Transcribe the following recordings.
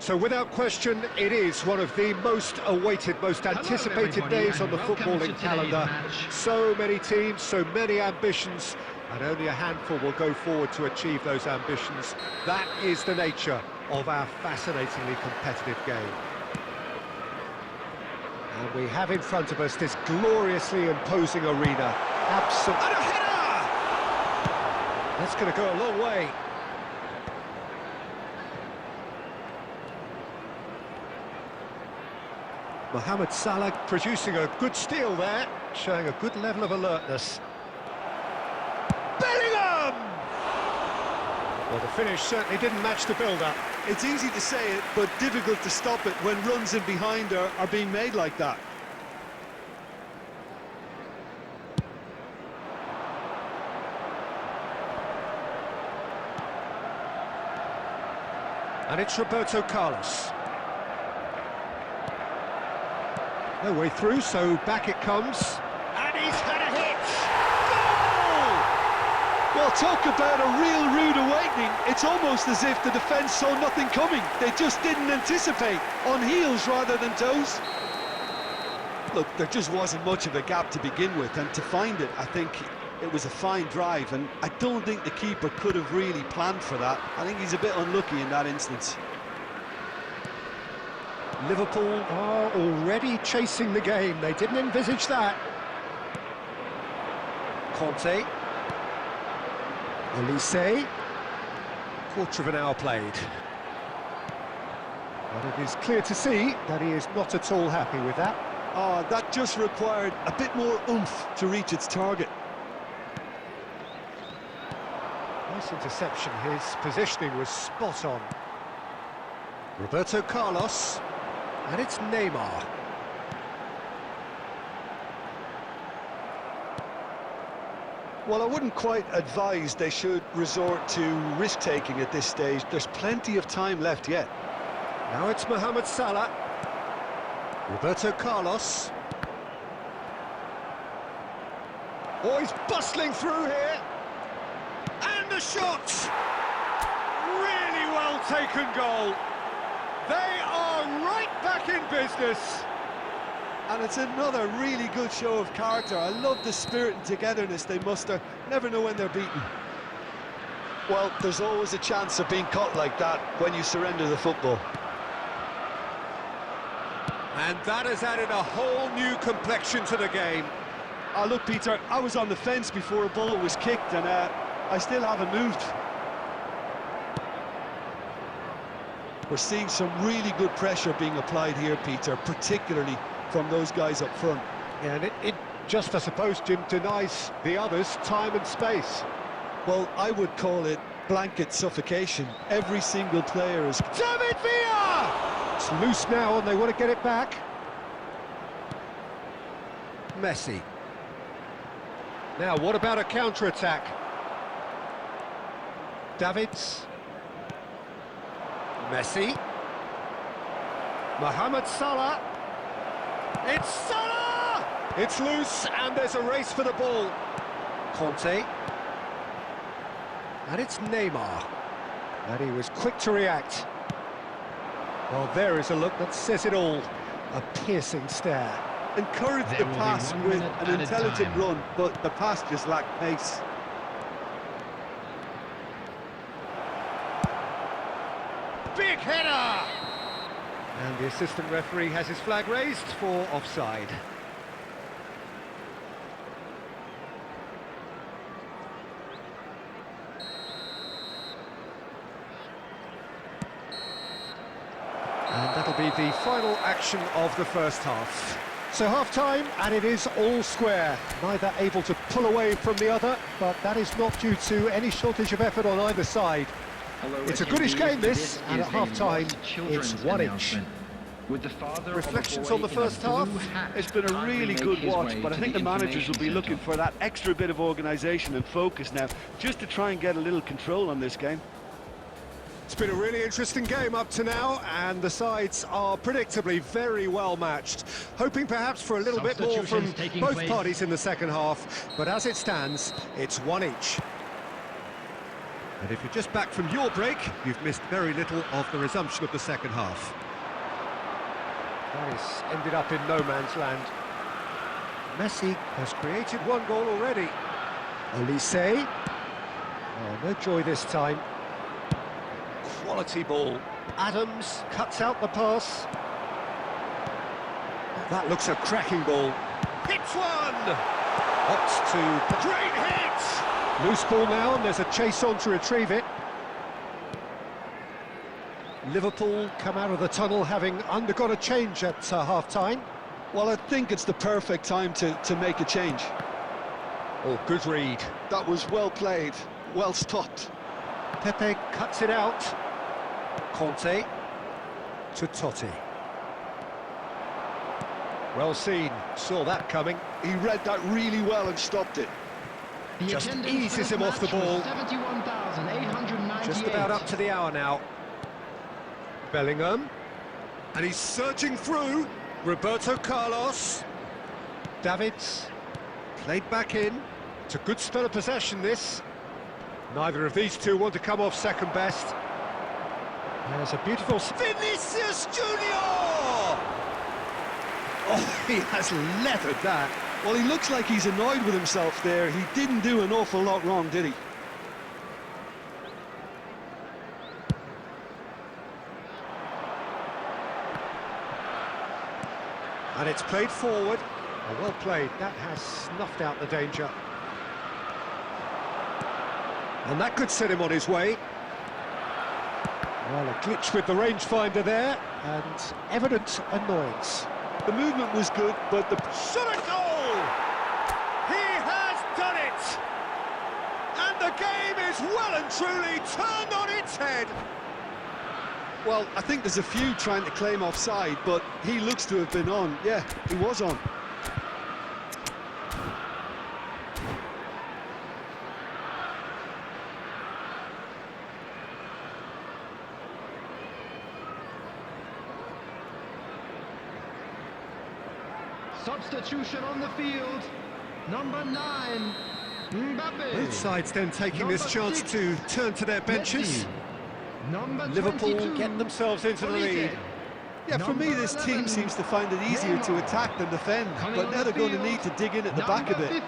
So without question, it is one of the most awaited, most anticipated days on the footballing calendar. So many teams, so many ambitions, and only a handful will go forward to achieve those ambitions. That is the nature of our fascinatingly competitive game. And we have in front of us this gloriously imposing arena. Absolutely. And a header! That's going to go a long way. Mohamed Salah producing a good steal there, showing a good level of alertness. Bellingham! Well, the finish certainly didn't match the build-up. It's easy to say it, but difficult to stop it when runs in behind are being made like that. And it's Roberto Carlos. No way through, so back it comes. And he's had a hit! Goal! Well, talk about a real rude awakening. It's almost as if the defence saw nothing coming. They just didn't anticipate. On heels rather than toes. Look, there just wasn't much of a gap to begin with, and to find it, I think it was a fine drive, and I don't think the keeper could have really planned for that. I think he's a bit unlucky in that instance. Liverpool are already chasing the game. They didn't envisage that. Conte. Elise. Quarter of an hour played. But it is clear to see that he is not at all happy with that. Oh, that just required a bit more oomph to reach its target. Nice interception. His positioning was spot on. Roberto Carlos. And it's Neymar. Well, I wouldn't quite advise they should resort to risk-taking at this stage. There's plenty of time left yet. Now it's Mohamed Salah. Roberto Carlos. Oh, he's bustling through here. And the shot! Really well taken goal. They are right back in business. And it's another really good show of character. I love the spirit and togetherness they muster. Never know when they're beaten. Well, there's always a chance of being caught like that when you surrender the football. And that has added a whole new complexion to the game. Look, Peter, I was on the fence before a ball was kicked, and I still haven't moved. We're seeing some really good pressure being applied here, Peter, particularly from those guys up front. Yeah, and it just, I suppose, Jim, denies the others time and space. Well, I would call it blanket suffocation. Every single player is... David Villa! It's loose now and they want to get it back. Messi. Now, what about a counter-attack? Davids. Messi. Mohamed Salah. It's Salah! It's loose and there's a race for the ball. Conte. And it's Neymar. And he was quick to react. Well, there is a look that says it all. A piercing stare. Encouraged the pass with an intelligent run, but the pass just lacked pace. Big header! And the assistant referee has his flag raised for offside. And that'll be the final action of the first half. So half-time, and it is all square. Neither able to pull away from the other, but that is not due to any shortage of effort on either side. It's a goodish game, this, and at half-time, it's 1 each. Reflections on the first half? It's been a really good watch, but I think the managers will be looking for that extra bit of organisation and focus now, just to try and get a little control on this game. It's been a really interesting game up to now, and the sides are predictably very well matched. Hoping perhaps for a little bit more from both parties in the second half, but as it stands, it's 1 each. And if you're just back from your break, you've missed very little of the resumption of the second half. That is ended up in no man's land. Messi has created one goal already. Olise. Oh, no joy this time. Quality ball. Adams cuts out the pass. That looks a cracking ball. Hits one! Opts to... Great hit! Loose ball now, and there's a chase on to retrieve it. Liverpool come out of the tunnel having undergone a change at half-time. Well, I think it's the perfect time to make a change. Oh, good read. That was well played, well stopped. Pepe cuts it out. Conte to Totti. Well seen, saw that coming. He read that really well and stopped it. Just eases him off the ball. 71,898. Just about up to the hour now. Bellingham. And he's surging through. Roberto Carlos. Davids. Played back in. It's a good spell of possession, this. Neither of these two want to come off second best. There's a beautiful... Vinicius Junior! Oh, he has leathered that. Well, he looks like he's annoyed with himself there. He didn't do an awful lot wrong, did he? And it's played forward. Oh, well played. That has snuffed out the danger. And that could set him on his way. Well, a glitch with the rangefinder there, and evident annoyance. The movement was good, but the... Shot a goal! He has done it! And the game is well and truly turned on its head. Well, I think there's a few trying to claim offside, but he looks to have been on. Yeah, he was on. Substitution on the field. Number 9, Mbappe. Both sides then taking this chance to turn to their benches. Number Liverpool 22, get themselves into the lead. Yeah, for me, this team seems to find it easier to attack than defend, but now they're going to need to dig in at the back a bit.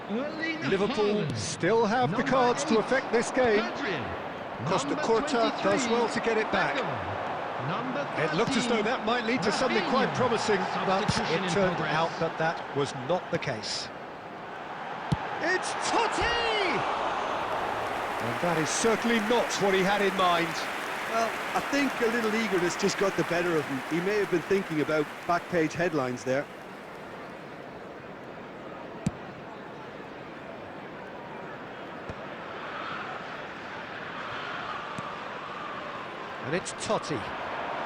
15, Liverpool still have the cards to affect this game. Costa Curta does well to get it back. It looked as though that might lead to something quite promising, but it turned out that that was not the case. It's Totti! And that is certainly not what he had in mind. Well, I think a little eagerness just got the better of him. He may have been thinking about back-page headlines there. And it's Totti.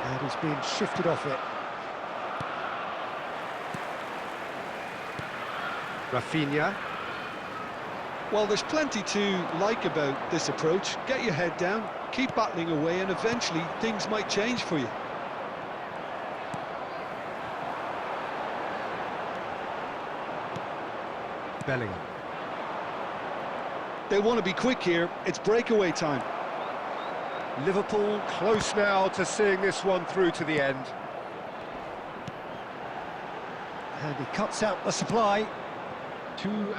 And he's being shifted off it. Rafinha. Well, there's plenty to like about this approach. Get your head down, keep battling away, and eventually things might change for you. Bellingham. They want to be quick here. It's breakaway time. Liverpool close now to seeing this one through to the end. And he cuts out the supply.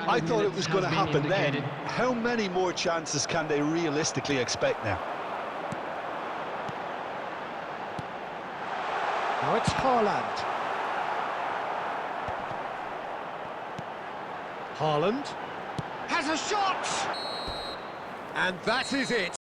I thought it was going to happen then. How many more chances can they realistically expect now? Now it's Haaland. Haaland has a shot! And that is it.